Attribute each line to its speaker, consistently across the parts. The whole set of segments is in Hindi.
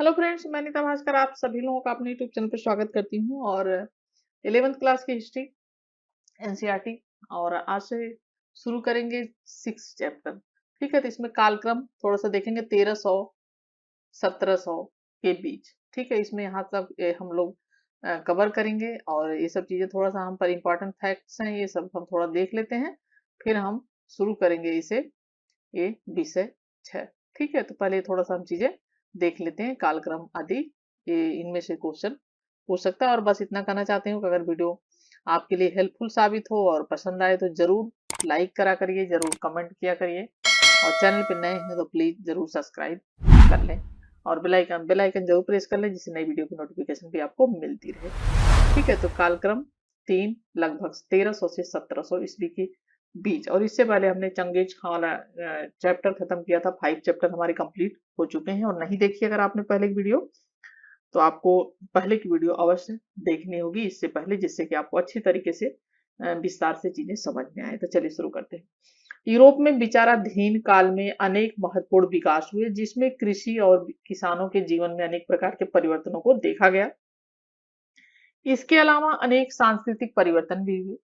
Speaker 1: हेलो फ्रेंड्स, मैं नीता भास्कर आप सभी लोगों का अपने यूट्यूब चैनल पर स्वागत करती हूँ। और 11th क्लास की हिस्ट्री एनसीईआरटी और आज से शुरू करेंगे 6 चैप्टर। ठीक है, तो इसमें कालक्रम थोड़ा सा देखेंगे 1300-1700 के बीच। ठीक है, इसमें यहाँ तक हम लोग कवर करेंगे और ये सब चीजें थोड़ा सा हम पर इम्पोर्टेंट फैक्ट्स हैं, ये सब हम थोड़ा देख लेते हैं, फिर हम शुरू करेंगे इसे ये विषय 6। ठीक है, तो पहले थोड़ा सा हम चीजें देख लेते हैं, कालक्रम आदि ये इनमें से क्वेश्चन पूछ सकता है। और बस इतना कहना चाहती हूँ कि अगर वीडियो आपके लिए हेल्पफुल साबित हो और पसंद आए तो जरूर लाइक करा करिए, जरूर कमेंट किया करिए, और चैनल पे नए हैं तो प्लीज जरूर सब्सक्राइब कर लें और बेल आइकन जरूर प्रेस कर लें, जिससे नई वीडियो की नोटिफिकेशन भी आपको मिलती रहे। ठीक है, तो कालक्रम 3 लगभग 1300 से 1700 ईस्वी की बीच। और इससे पहले हमने चंगेज खान वाला चैप्टर खत्म किया था। 5 चैप्टर हमारे कंप्लीट हो चुके हैं, और नहीं देखी अगर आपने पहले की वीडियो तो आपको पहले की वीडियो अवश्य देखनी होगी इससे पहले, जिससे कि आपको अच्छी तरीके से विस्तार से चीजें समझ में आए। तो चलिए शुरू करते हैं। यूरोप में विचाराधीन काल में अनेक महत्वपूर्ण विकास हुए, जिसमें कृषि और किसानों के जीवन में अनेक प्रकार के परिवर्तनों को देखा गया। इसके अलावा अनेक सांस्कृतिक परिवर्तन भी हुए।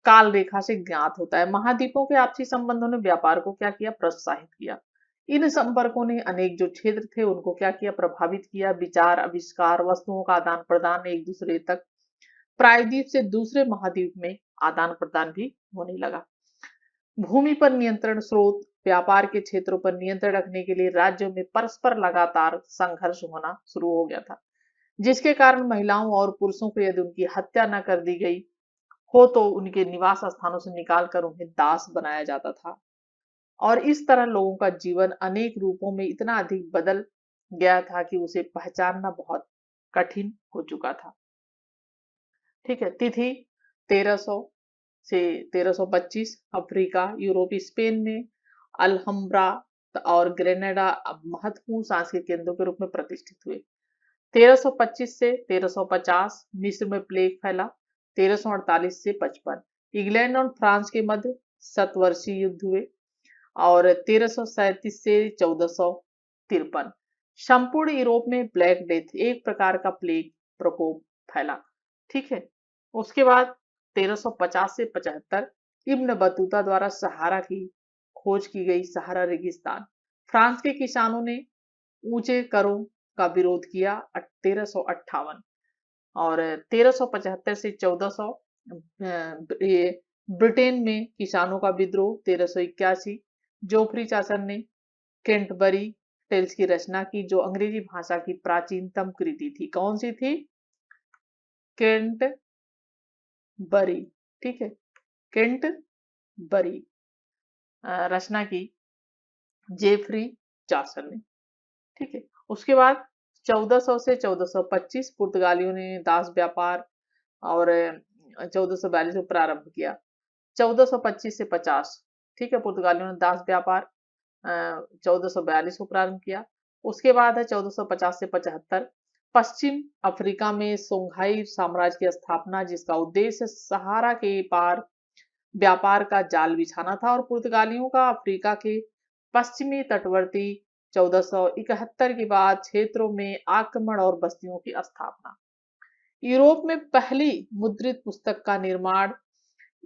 Speaker 1: काल रेखा से ज्ञात होता है महाद्वीपों के आपसी संबंधों ने व्यापार को क्या किया, प्रोत्साहित किया। इन संपर्कों ने अनेक जो क्षेत्र थे उनको क्या किया, प्रभावित किया। विचार, आविष्कार, वस्तुओं का आदान प्रदान एक दूसरे तक प्रायद्वीप से दूसरे महाद्वीप में आदान प्रदान भी होने लगा। भूमि पर नियंत्रण, स्रोत, व्यापार के क्षेत्रों पर नियंत्रण रखने के लिए राज्यों में परस्पर लगातार संघर्ष होना शुरू हो गया था, जिसके कारण महिलाओं और पुरुषों को यदि उनकी हत्या न कर दी गई हो तो उनके निवास स्थानों से निकालकर उन्हें दास बनाया जाता था। और इस तरह लोगों का जीवन अनेक रूपों में इतना अधिक बदल गया था कि उसे पहचानना बहुत कठिन हो चुका था। ठीक है, तिथि 1300 से 1325। अफ्रीका, यूरोप, स्पेन में अल्हम्ब्रा और ग्रेनेडा अब महत्वपूर्ण सांस्कृतिक केंद्रों के रूप में प्रतिष्ठित हुए। 1325 से 1350 मिस्र में प्लेग फैला। 1348 से 55 इंग्लैंड और फ्रांस के मध्य शतवर्षीय युद्ध हुए। और 1337 से 1453 संपूर्ण यूरोप में ब्लैक डेथ, एक प्रकार का प्लेग प्रकोप फैला। ठीक है, उसके बाद 1350 से 75 इब्न बतूता द्वारा सहारा की खोज की गई। सहारा रेगिस्तान, फ्रांस के किसानों ने ऊंचे करों का विरोध किया। 1358 और 1375 से 1400 ये ब्रिटेन में किसानों का विद्रोह। 1381 जोफ्री चासर ने कैंटरबरी टेल्स की रचना की, जो अंग्रेजी भाषा की प्राचीनतम कृति थी। कौन सी थी? कैंटरबरी। ठीक है, कैंटरबरी रचना की जेफरी चासर ने। ठीक है, उसके बाद 1400 से 1425 पुर्तगालियों ने दास व्यापार और 1442 में प्रारंभ किया। 1425 से 50, ठीक है, पुर्तगालियों ने दास व्यापार 1442 को प्रारंभ किया। उसके बाद है 1450 से 75 पश्चिम अफ्रीका में सोंघाई साम्राज्य की स्थापना, जिसका उद्देश्य सहारा के पार व्यापार का जाल बिछाना था। और पुर्तगालियों का अफ्रीका के पश्चिमी तटवर्ती 1471 के बाद क्षेत्रों में आक्रमण और बस्तियों की स्थापना। यूरोप में पहली मुद्रित पुस्तक का निर्माण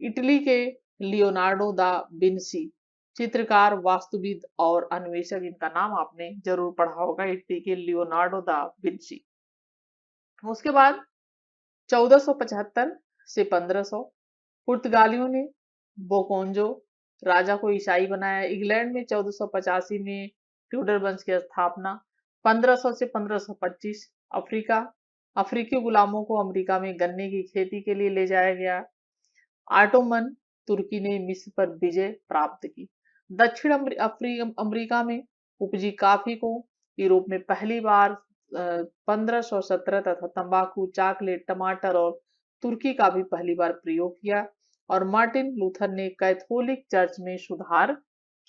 Speaker 1: इटली के लियोनार्डो दा विंसी, चित्रकार, वास्तुविद और अन्वेषक, इनका नाम आपने जरूर पढ़ा होगा, इटली के लियोनार्डो दा विंसी। उसके बाद 1475 से 1500 पुर्तगालियों ने बोकोंजो राजा को ईसाई बनाया। इंग्लैंड में 1485 में ट्यूडर वंश की स्थापना। 1500 से 1525 अफ्रीकी गुलामों को अमेरिका में गन्ने की खेती के लिए ले जाया गया। ऑटोमन तुर्की ने मिस्र पर विजय प्राप्त की। दक्षिण अमेरिका में उपजी कॉफी को यूरोप में पहली बार 1517 तथा तंबाकू, चॉकलेट, टमाटर और तुर्की का भी पहली बार प्रयोग किया। और मार्टिन लूथर ने कैथोलिक चर्च में सुधार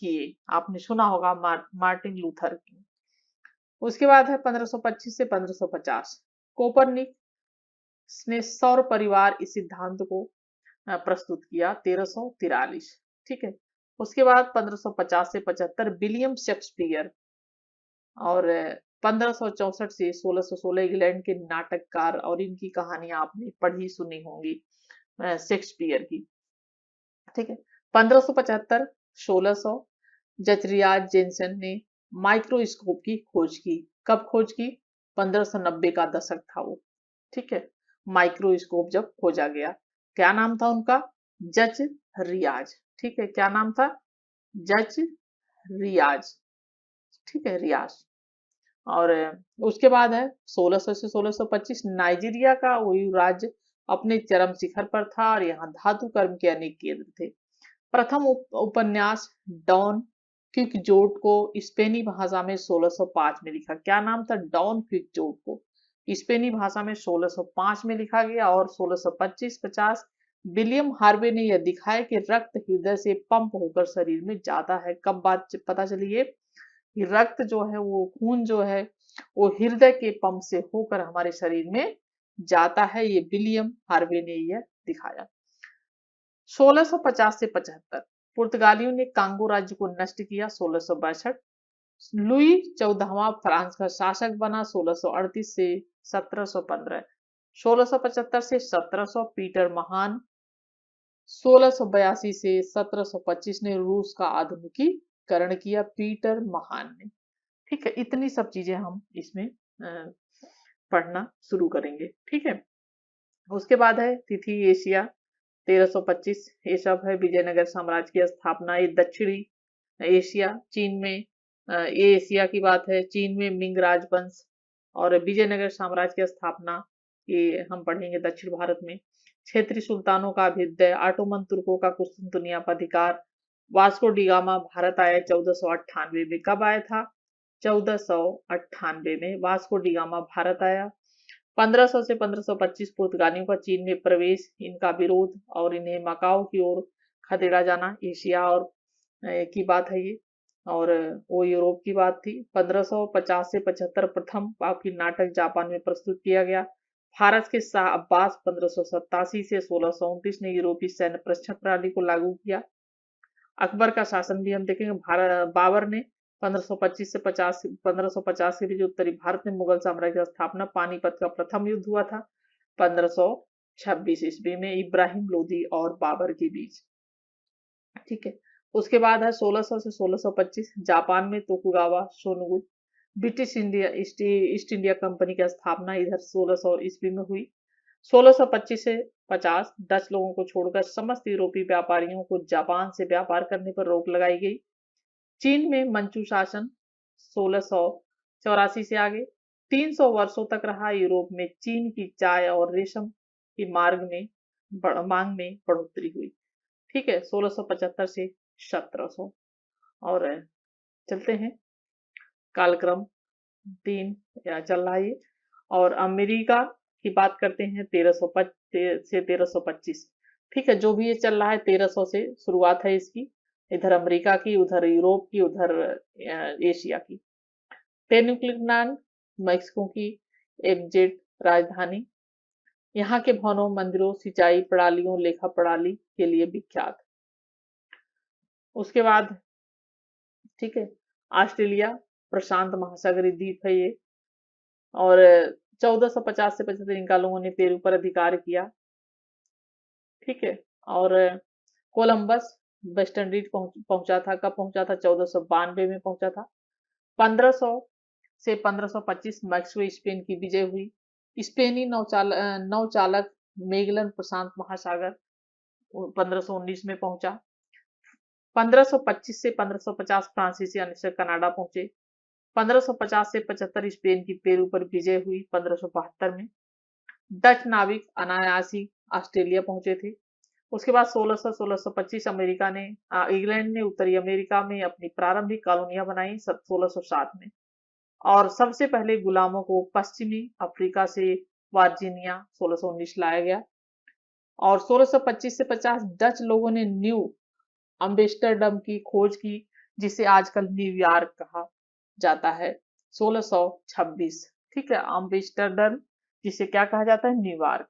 Speaker 1: किए। आपने सुना होगा मार्टिन लूथर की। उसके बाद है 1525 से 1550 कोपरनिक ने सौर परिवार इस सिद्धांत को प्रस्तुत किया। 1343, ठीक है। उसके बाद 1550 से 75 विलियम शेक्सपियर और 1564 से 1616 इंग्लैंड के नाटककार, और इनकी कहानियां आपने पढ़ी सुनी होंगी, शेक्सपियर की। ठीक है। 1575 1600 जचरियाज जेनसन ने माइक्रोस्कोप की खोज की। कब खोज की? 1590 का दशक था वो। ठीक है। माइक्रोस्कोप जब खोजा गया, क्या नाम था उनका? जच रियाज। ठीक है, क्या नाम था? जच रियाज। ठीक है, रियाज। और उसके बाद है 1600 से 1625, नाइजीरिया का वही राज्य अपने चरम शिखर पर था और यहाँ धातु कर्म के अनेक केंद्र थे। प्रथम उपन्यास डॉन क्विक्सोट को स्पेनी भाषा में 1605 में लिखा। क्या नाम था? डॉन क्विक्सोट को स्पेनी भाषा में 1605 में लिखा गया। और 1625-50 विलियम हार्वे ने यह दिखाया कि रक्त हृदय से पंप होकर शरीर में जाता है। कब बात पता चली है? रक्त जो है, वो खून जो है, वो हृदय के पंप से होकर हमारे शरीर में जाता है। ये विलियम हार्वे ने यह दिखाया। 1650 से 75 पुर्तगालियों ने कांगो राज्य को नष्ट किया। 1662 लुई 14वां फ्रांस का शासक बना। 1638 से 1715 1675 से 1700 पीटर महान। 1682 से 1725 ने रूस का आधुनिकीकरण किया, पीटर महान ने। ठीक है, इतनी सब चीजें हम इसमें पढ़ना शुरू करेंगे। ठीक है। उसके बाद है तिथि एशिया 1325। ये सब है विजयनगर साम्राज्य की स्थापना। ये दक्षिणी एशिया, चीन में, ये एशिया की बात है। चीन में मिंग राजवंश और विजयनगर साम्राज्य की स्थापना, ये हम पढ़ेंगे दक्षिण भारत में। क्षेत्रीय सुल्तानों का अभ्युदय, ऑटोमन तुर्कों का कुस्तुनतुनिया पर अधिकार। वास्को डी गामा भारत आया 1498 में। कब आया था? 1498 में वास्को डी गामा भारत आया। 1500 से 1525 पुर्तगालियों का चीन में प्रवेश, इनका विरोध और इन्हें मकाओ की ओर खदेड़ा जाना, एशिया और की बात है ये, और वो यूरोप की बात थी। 1550 से 75 प्रथम आपकी नाटक जापान में प्रस्तुत किया गया। फारस के शाह अब्बास 1587 से 1629 ने यूरोपीय सैन्य प्रशिक्षण प्रणाली को लागू किया। अकबर का शासन भी हम देखेंगे। बाबर ने 1525 से 1550 के बीच उत्तरी भारत में मुगल साम्राज्य की स्थापना। पानीपत का प्रथम युद्ध हुआ था 1526 ईस्वी में इब्राहिम लोदी और बाबर के बीच। ठीक है। उसके बाद है 1600 से 1625 जापान में तोकुगावा शोनुगुन British India East India Company की स्थापना इधर 1600 ईस्वी में हुई। 1625 से 50 डच लोगों को छोड़कर समस्त यूरोपीय व्यापारियों को जापान से व्यापार करने पर रोक लगाई गई। चीन में मंचू शासन 1684 से आगे 300 वर्षों तक रहा। यूरोप में चीन की चाय और रेशम की मांग में बढ़ोतरी हुई। ठीक है, 1675 से 1700। और चलते हैं कालक्रम 3 या चल रहा है। और अमेरिका की बात करते हैं 1305 से 1325। ठीक है, जो भी ये चल रहा है 1300 से शुरुआत है इसकी। इधर अमेरिका की, उधर यूरोप की, उधर एशिया की। टेनोक्टिलान मैक्सिको की एग्जेट राजधानी, यहाँ के भवनों, मंदिरों, सिंचाई प्रणालियों, लेखा प्रणाली के लिए विख्यात। उसके बाद ठीक है, ऑस्ट्रेलिया प्रशांत महासागरीय द्वीप है ये। और 1450 से 75 इनका लोगों ने पेरू पर अधिकार किया। ठीक है। और कोलंबस वेस्ट इंडीज पहुंचा था। कब पहुंचा था? 1492 में पहुंचा था। 1500 से 1525 मैक्सवे स्पेन की विजय हुई। स्पेनी नौचालक मेगलन प्रशांत महासागर 1519 में पहुंचा। 1525 से 1550 फ्रांसीसी अन्वेषक कनाडा पहुंचे। 1550 से 75 स्पेन की पेरू पर विजय हुई 1572 में। डच नाविक अनायासी ऑस्ट्रेलिया पहुंचे थे। उसके बाद 1625 अमेरिका ने इंग्लैंड ने उत्तरी अमेरिका में अपनी प्रारंभिक कॉलोनियां बनाई 1607 में। और सबसे पहले गुलामों को पश्चिमी अफ्रीका से वर्जीनिया 1619 लाया गया। और 1625 से 50 डच लोगों ने न्यू अम्बेस्टरडम की खोज की, जिसे आजकल न्यूयॉर्क कहा जाता है 1626। ठीक है, अम्बेस्टरडम जिसे क्या कहा जाता है? न्यूयॉर्क।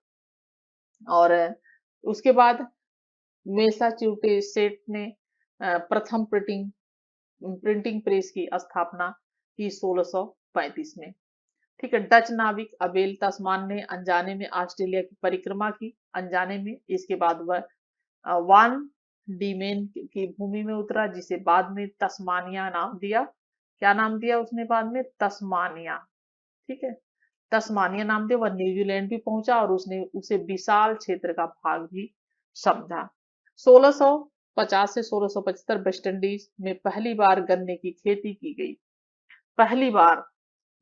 Speaker 1: और उसके बाद मैसाचुसेट्स ने प्रथम प्रिंटिंग प्रेस की स्थापना की 1600 1935 में। ठीक है, डच नाविक अबेल तस्मान ने अनजाने में ऑस्ट्रेलिया की परिक्रमा की, अनजाने में। इसके बाद वह वान डीमेन की भूमि में उतरा, जिसे बाद में तस्मानिया नाम दिया। क्या नाम दिया उसने बाद में? तस्मानिया। ठीक है, तस्मानिया नाम दिया। वह न्यूजीलैंड भी पहुंचा और उसने उसे विशाल क्षेत्र का भाग भी समझा। 1650 से 1675 वेस्ट इंडीज में पहली बार गन्ने की खेती की गई। पहली बार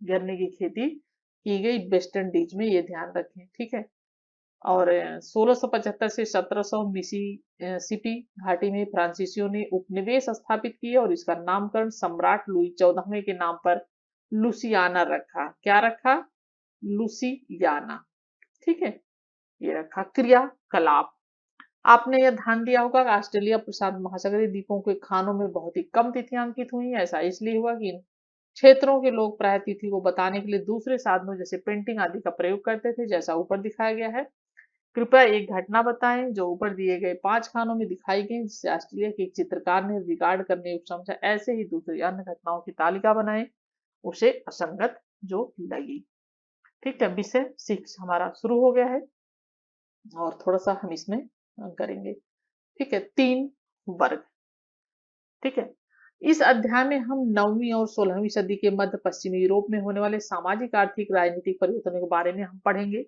Speaker 1: गन्ने की खेती की गई वेस्ट इंडीज में, ये ध्यान रखें। ठीक है, और 1675 से 1700 मिसिसिपी घाटी में फ्रांसीसियों ने उपनिवेश स्थापित किए और इसका नामकरण सम्राट लुई 14वें के नाम पर लुसियाना रखा। क्या रखा? लुसियाना। ठीक है, ये रखा। क्रियाकलाप, आपने यह ध्यान दिया होगा कि ऑस्ट्रेलिया प्रशांत महासागरीय द्वीपों के खानों में बहुत ही कम तिथियां अंकित हुई। ऐसा इसलिए हुआ कि इन क्षेत्रों के लोग प्राय तिथि को बताने के लिए दूसरे साधनों जैसे पेंटिंग आदि का प्रयोग करते थे, जैसा ऊपर दिखाया गया है। कृपया एक घटना बताएं जो ऊपर दिए गए 5 खानों में दिखाई गई, जिसे ऑस्ट्रेलिया के एक चित्रकार ने रिकॉर्ड करने योग्य समझा। ऐसे ही दूसरी अन्य घटनाओं की तालिका बनाएं उसे असंगत जो लगी। ठीक है, विषय 6 हमारा शुरू हो गया है और थोड़ा सा हम इसमें करेंगे। ठीक है, 3 वर्ग। ठीक है, इस अध्याय में हम 9वीं और 16वीं सदी के मध्य पश्चिमी यूरोप में होने वाले सामाजिक, आर्थिक, राजनीतिक परिवर्तनों के बारे में हम पढ़ेंगे।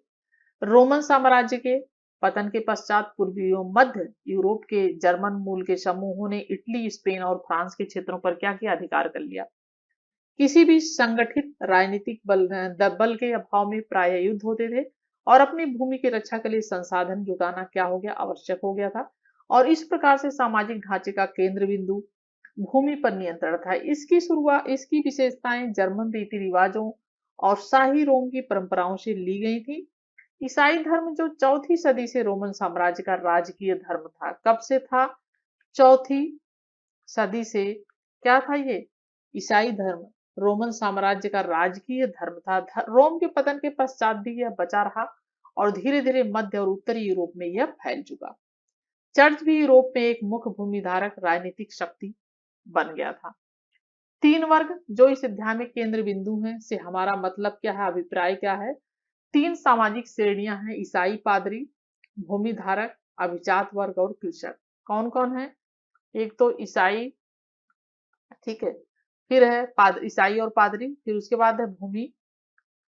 Speaker 1: रोमन साम्राज्य के पतन के पश्चात पूर्वी एवं मध्य यूरोप के जर्मन मूल के समूहों ने इटली, स्पेन और फ्रांस के क्षेत्रों पर क्या किया? अधिकार कर लिया। किसी भी संगठित राजनीतिक बल के अभाव में प्राय युद्ध होते थे और अपनी भूमि की रक्षा के लिए संसाधन जुटाना क्या हो गया? आवश्यक हो गया था। और इस प्रकार से सामाजिक ढांचे का केंद्र बिंदु भूमि पर नियंत्रण था। इसकी विशेषताएं जर्मन रीति रिवाजों और शाही रोम की परंपराओं से ली गई थी। ईसाई धर्म जो 4वीं सदी से रोमन साम्राज्य का राजकीय धर्म था। कब से था? 4वीं सदी से क्या था ये? ईसाई धर्म रोमन साम्राज्य का राजकीय धर्म था। रोम के पतन के पश्चात भी यह बचा रहा और धीरे धीरे मध्य और उत्तरी यूरोप में यह फैल चुका। चर्च भी यूरोप में एक मुख्य भूमिधारक राजनीतिक शक्ति बन गया था। 3 वर्ग जो इस अध्याय में केंद्र बिंदु हैं, से हमारा मतलब क्या है, अभिप्राय क्या है? 3 सामाजिक श्रेणियां हैं: ईसाई पादरी, भूमिधारक, अभिजात वर्ग और कृषक। कौन कौन है? एक तो ईसाई, ठीक है, फिर है ईसाई और पादरी, फिर उसके बाद है भूमि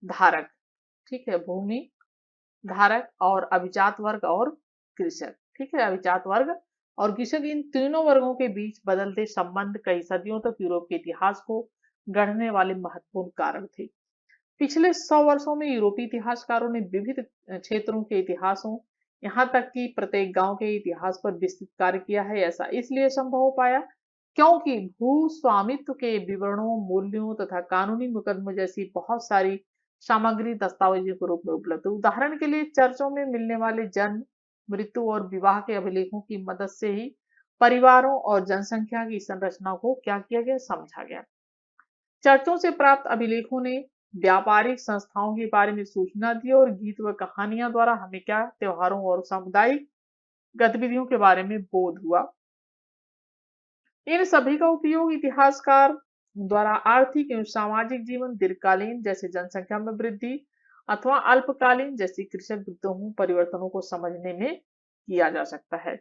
Speaker 1: धारक। ठीक है, भूमि धारक और अभिजात वर्ग और कृषक। ठीक है, अभिजात वर्ग और कृषक, इन तीनों वर्गों के बीच बदलते संबंध कई सदियों तक यूरोप के इतिहास को गढ़ने वाले महत्वपूर्ण कारण थे। पिछले 100 वर्षों में यूरोपीय इतिहासकारों ने विविध क्षेत्रों के इतिहासों, यहाँ तक कि प्रत्येक गांव के इतिहास पर विस्तृत कार्य किया है। ऐसा इसलिए संभव हो पाया क्योंकि भू स्वामित्व के विवरणों, मूल्यों तथा कानूनी मुकदमों जैसी बहुत सारी सामग्री दस्तावेजों के रूप में उपलब्ध है। उदाहरण के लिए चर्चों में मिलने वाले जन्म, मृत्यु और विवाह के अभिलेखों की मदद से ही परिवारों और जनसंख्या की संरचना को क्या किया गया? समझा गया। चर्चों से प्राप्त अभिलेखों ने व्यापारिक संस्थाओं के बारे में सूचना दी और गीत व कहानियां द्वारा हमें क्या? त्योहारों और सामुदायिक गतिविधियों के बारे में बोध हुआ। इन सभी का उपयोग इतिहासकार द्वारा आर्थिक एवं सामाजिक जीवन, दीर्घकालीन जैसे जनसंख्या में वृद्धि अथवा अल्पकालीन जैसी कृषक वृत्तियों परिवर्तनों को समझने में किया जा सकता है।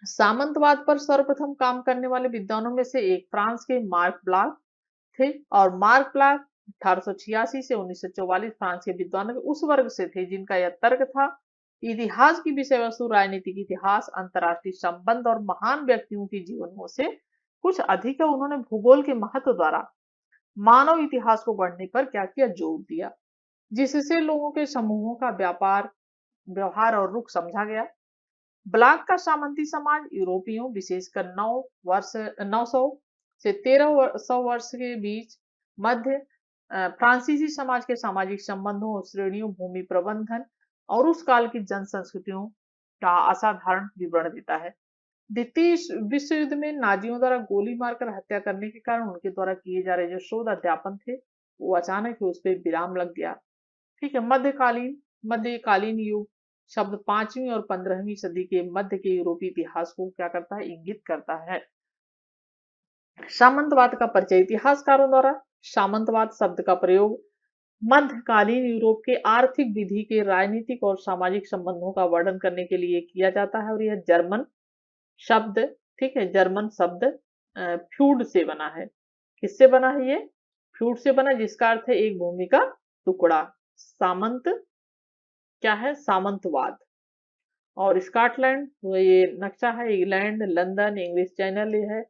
Speaker 1: सामंतवाद पर सर्वप्रथम काम करने वाले विद्वानों में से एक फ्रांस के मार्क ब्लाक थे और मार्क ब्लाक 1886 से 1944 फ्रांस के विद्वानों के उस वर्ग से थे जिनका यह तर्क था इतिहास की विषय वस्तु राजनीतिक इतिहास, अंतर्राष्ट्रीय संबंध और महान व्यक्तियों की जीवनों से कुछ अधिक है। उन्होंने भूगोल के महत्व द्वारा मानव इतिहास को गढ़ने पर क्या किया? जोर दिया, जिससे लोगों के समूहों का व्यापार, व्यवहार और रुख समझा गया। ब्लाक का सामंती समाज यूरोपियों विशेषकर 900 से 1300 वर्ष के बीच मध्य फ्रांसीसी समाज के सामाजिक संबंधों और श्रेणियों, भूमि प्रबंधन और उस काल की जन संस्कृतियों का असाधारण विवरण देता है। द्वितीय विश्व युद्ध में नाजियों द्वारा गोली मारकर हत्या करने के कारण उनके द्वारा किए जा रहे जो शोध अध्यापन थे वो अचानक ही उस पर विराम लग गया। ठीक है, मध्यकालीन युग शब्द 5वीं और 15वीं सदी के मध्य के यूरोपीय इतिहास को क्या करता है? इंगित करता है। सामंतवाद का परिचय। इतिहासकारों द्वारा सामंतवाद शब्द का प्रयोग मध्यकालीन यूरोप के आर्थिक विधि के राजनीतिक और सामाजिक संबंधों का वर्णन करने के लिए किया जाता है और यह जर्मन शब्द, ठीक है, जर्मन शब्द फ्यूड से बना है। किससे बना है ये? फ्यूड से बना, जिसका अर्थ है एक भूमि का टुकड़ा। सामंत क्या है? सामंतवाद। और स्कॉटलैंड, वो ये नक्शा है, इंग्लैंड, लंदन, इंग्लिश चैनल ये है,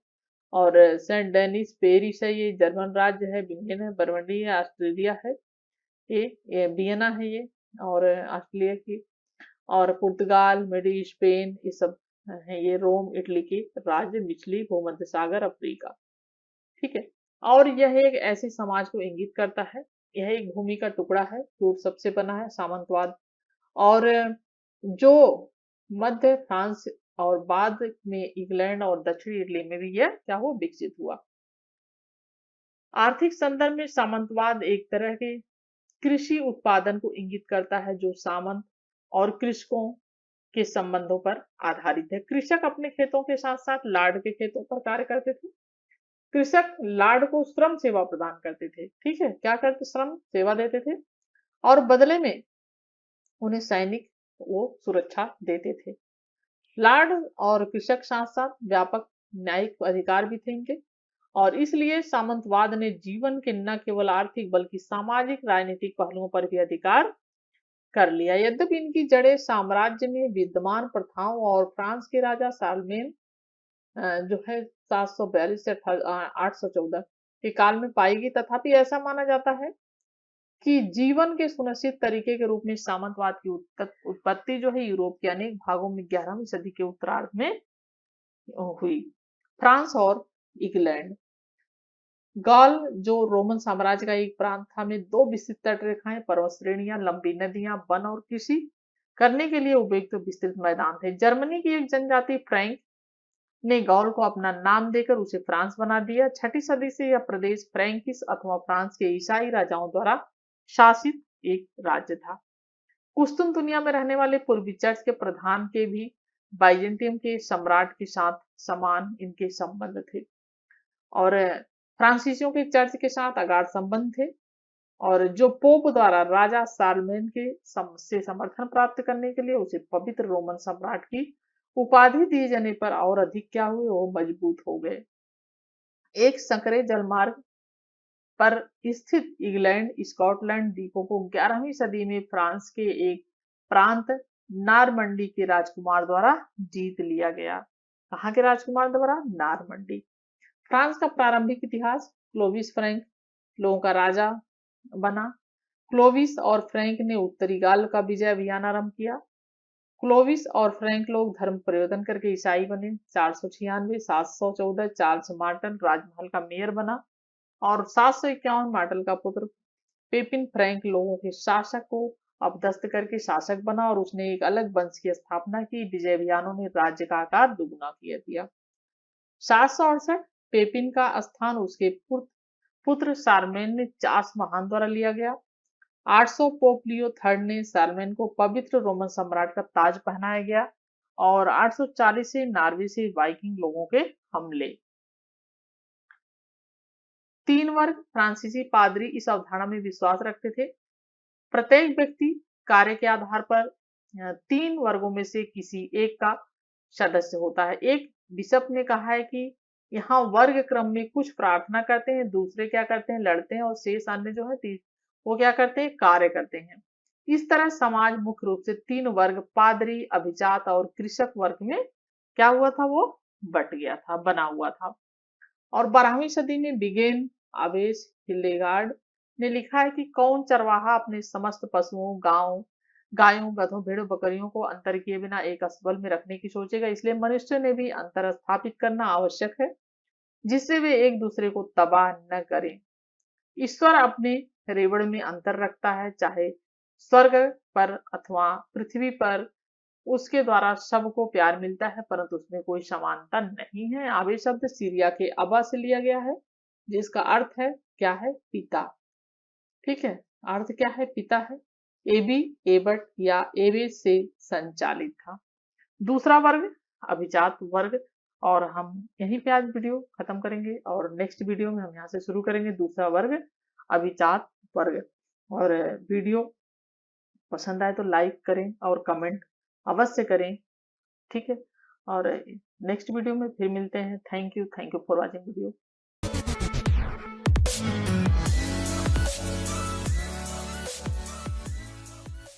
Speaker 1: और सेंट डेनिस पेरिस है, ये जर्मन राज्य है, बिनियन है, बर्मडी है, ऑस्ट्रेलिया है, ये वियना है ये, और ऑस्ट्रेलिया की, और पुर्तगाल, मिडी स्पेन, ये सब है, ये रोम इटली की राज्य, निचली भूमध्य सागर अफ्रीका। ठीक है। और यह एक ऐसे समाज को इंगित करता है, यह एक भूमि का टुकड़ा है, टूट सबसे बना है सामंतवाद। और जो मध्य फ्रांस और बाद में इंग्लैंड और दक्षिणी इटली में भी यह क्या हुआ? विकसित हुआ। आर्थिक संदर्भ में सामंतवाद एक तरह के कृषि उत्पादन को इंगित करता है जो सामंत और कृषकों के संबंधों पर आधारित है। कृषक अपने खेतों के साथ साथ लार्ड के खेतों पर कार्य करते थे। कृषक लार्ड को श्रम सेवा प्रदान करते थे। ठीक है, क्या करते? श्रम सेवा देते थे, और बदले में उन्हें सैनिक वो सुरक्षा देते थे। लार्ड और कृषक साथ साथ व्यापक न्यायिक अधिकार भी थे इनके, और इसलिए सामंतवाद ने जीवन के न केवल आर्थिक बल्कि सामाजिक राजनीतिक पहलुओं पर भी अधिकार कर लिया। यद्यपि इनकी जड़ें साम्राज्य में विद्यमान प्रथाओं और फ्रांस के राजा शारलेमेन जो है 742 से 814 के काल में पाई गई, तथापि ऐसा माना जाता है कि जीवन के सुनिश्चित तरीके के रूप में सामंतवाद की उत्पत्ति जो है यूरोप के अनेक भागों में 11वीं सदी के उत्तरार्ध में हुई। फ्रांस और इंग्लैंड। गाल जो रोमन साम्राज्य का एक प्रांत था, में दो विस्तृत तटरेखाएं, पर्वत श्रेणियां, लंबी नदियां, वन और कृषि करने के लिए उपयुक्त विस्तृत मैदान थे। जर्मनी की एक जनजाति फ्रैंक ने गौल को अपना नाम देकर उसे फ्रांस बना दिया। 6वीं सदी से यह प्रदेश फ्रैंकिस अथवा फ्रांस के ईसाई राजाओं द्वारा शासित एक राज्य था। कुस्तुनतुनिया में रहने वाले पूर्वी चर्च के प्रधान के भी बाइजेंटियम के सम्राट के साथ समान इनके संबंध थे, और फ्रांसीसियों के चर्च के साथ अगाध संबंध थे, और जो पोप द्वारा राजा शारलेमेन के से समर्थन प्राप्त करने के लिए उसे पवित्र रोमन सम्राट की उपाधि दिए जाने पर और अधिक क्या हुए? वो मजबूत हो गए। एक संकरे जलमार्ग पर स्थित इंग्लैंड स्कॉटलैंड द्वीपों को 11वीं सदी में फ्रांस के एक प्रांत नारमंडी के राजकुमार द्वारा जीत लिया गया। कहाँ के राजकुमार द्वारा? नारमंडी। फ्रांस का प्रारंभिक इतिहास। क्लोविस फ्रैंक लोगों का राजा बना। क्लोविस और फ्रैंक ने उत्तरी गाल का विजय अभियान आरंभ किया। क्लोविस और फ्रैंक लोग धर्म परिवर्तन करके ईसाई बने। 496 714 चार्ल्स मार्टन राजमहल का मेयर बना, और 751 मार्टल का पुत्र पेपिन फ्रैंक लोगों के शासक को अपदस्थ करके शासक बना, और उसने एक अलग वंश की स्थापना की। विजय अभियानों ने राज्य का आकार दुगुना किया दिया। 768 पेपिन का स्थान उसके पुत्र शारलेमेन ने चार्ल्स महान द्वारा लिया गया। 800 पोप लियो थर्ड ने शारलेमेन को पवित्र रोमन सम्राट का ताज पहनाया गया, और 840 से नॉर्वे से वाइकिंग लोगों के हमले। 3 वर्ग। फ्रांसीसी पादरी इस अवधारणा में विश्वास रखते थे। प्रत्येक व्यक्ति कार्य के आधार पर 3 वर्गों में से किसी एक का सदस्य होता है। एक बिशप ने कहा है कि यहाँ वर्ग क्रम में कुछ प्रार्थना करते हैं, दूसरे क्या करते हैं? लड़ते हैं, और शेष अन्य जो है वो क्या करते हैं? कार्य करते हैं। इस तरह समाज मुख्य रूप से 3 वर्ग पादरी, अभिजात और कृषक वर्ग में क्या हुआ था? वो बट गया था, बना हुआ था। और 12वीं सदी में बिगेन आवेश हिल्डेगार्ड ने लिखा है कि कौन चरवाहा अपने समस्त पशुओं, गायों, गधों, भेड़ों, बकरियों को अंतर किए बिना एक अस्तबल में रखने की सोचेगा। इसलिए मनुष्य ने भी अंतर स्थापित करना आवश्यक है, जिससे वे एक दूसरे को तबाह न करें। ईश्वर अपने रेवड़ में अंतर रखता है, चाहे स्वर्ग पर अथवा पृथ्वी पर। उसके द्वारा सबको प्यार मिलता है, परंतु उसमें कोई समानता नहीं है। आवे शब्द सीरिया के अबा से लिया गया है, जिसका अर्थ है क्या है? पिता। ठीक है, अर्थ क्या है? पिता है। एबी एबट या एवे से संचालित था। दूसरा वर्ग अभिजात वर्ग और हम यहीं पे आज वीडियो खत्म करेंगे और नेक्स्ट वीडियो में हम यहाँ से शुरू करेंगे दूसरा वर्ग, अभिजात वर्ग। और वीडियो पसंद आए तो लाइक करें और कमेंट अवश्य करें, ठीक है। और नेक्स्ट वीडियो में फिर मिलते हैं। Thank you for watching video.